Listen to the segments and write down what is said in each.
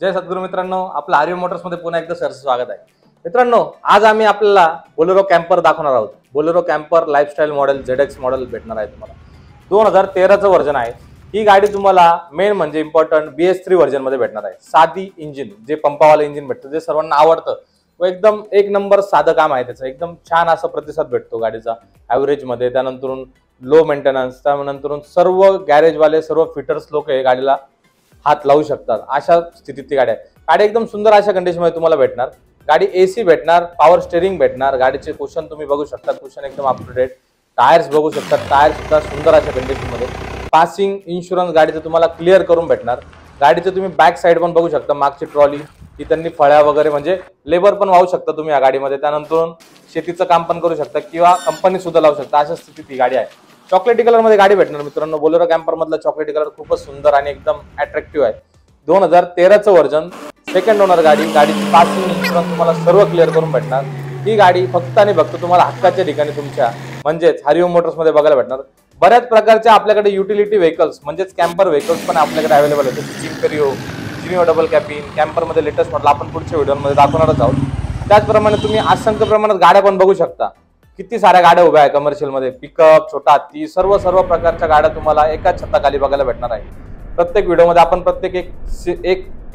जय सद्गुरू मित्रांनो, आपलं आर्य मोटर्समध्ये पुन्हा एकदा सहर्ष स्वागत आहे। मित्रांनो, आज आम्ही आपल्याला बोलेरो कॅम्पर दाखवणार आहोत। Bolero camper lifestyle model ZX model भेटणार आहे तुम्हाला। 2013चं व्हर्जन आहे। ही गाडी तुम्हाला मेन म्हणजे इम्पॉर्टंट BS3 व्हर्जन मध्ये भेटणार आहे। साधी इंजिन, जे पंपावाला इंजिन भेटतं, जे सर्वांना आवडतं व एकदम एक नंबर साधं काम आहे त्याचं। एकदम छान असा प्रतिसाद भेटतो गाडीचा ॲव्हरेज मध्ये। त्यानंतर लो मेंटेनन्स, त्यानंतर सर्व गॅरेजवाले, सर्व फिटर्स लोक हे गाडीला हात लावू शकतात अशा स्थितीत ती गाडी आहे। गाडी एकदम सुंदर अशा कंडिशन मध्ये तुम्हाला भेटणार। गाडी AC भेटणार, पॉवर स्टीअरिंग भेटणार। गाडीचे कुशन तुम्ही बघू शकता, कुशन एकदम अप टू डेट। टायर्स बघू शकता, टायर सुद्धा सुंदर अशा कंडिशन मध्ये। पासिंग इन्शुरन्स गाडीचं तुम्हाला क्लिअर करून भेटणार। गाडीचं तुम्ही बॅक साइड पण बघू शकता, मागची ट्रॉली ही त्यांनी फळ्या वगैरे म्हणजे लेबर पण वाहू शकता तुम्ही या गाडीमध्ये। त्यानंतर शेतीचं काम पण करू शकता किंवा कंपनी सुद्धा लावू शकता अशा स्थितीत ही गाडी आहे। चॉकलेटी कलर मध्ये गाडी भेटणार मित्रांनो। बोलेरो कॅम्पर मधला चॉकलेटी कलर खूपच सुंदर आणि एकदम अट्रॅक्टिव्ह आहे। 2013चं व्हर्जन, सेकंड ओनर गाडी। गाडीची पासिंग इन्शुरन्स तुम्हाला सर्व क्लिअर करून भेटणार। ही गाडी फक्त आणि फक्त तुम्हाला हक्काच्या ठिकाणी तुमच्या म्हणजेच हरिओम मोटर्स मध्ये बघायला भेटणार। बऱ्याच प्रकारच्या आपल्याकडे युटिलिटी व्हेकल्स म्हणजेच कॅम्पर व्हेकल्स पण आपल्याकडे अवेलेबल आहेत, जसे जिनिओ डबल कॅबिन कॅम्पर मध्ये लेटेस्ट मॉडेल आपण पुढच्या व्हिडिओमध्ये दाखवणारच आहोत। त्याचप्रमाणे तुम्ही असंख्य प्रमाणात गाड्या पण बघू शकता। किती साऱ्या गाड्या उभ्या आहे कमर्शियल मध्ये, पिकअप, छोटा हत्ती, सर्व प्रकारच्या गाड्या तुम्हाला एकाच छताखाली बघायला भेटणार आहे। प्रत्येक व्हिडिओमध्ये आपण प्रत्येक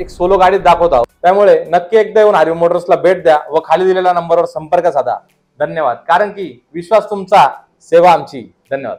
एक सोलो गाडीत दाखवत आहोत। त्यामुळे नक्की एकदा येऊन हरिओम मोटर्सला भेट द्या व खाली दिलेल्या नंबरवर संपर्क साधा। धन्यवाद। कारण की विश्वास तुमचा, सेवा आमची। धन्यवाद।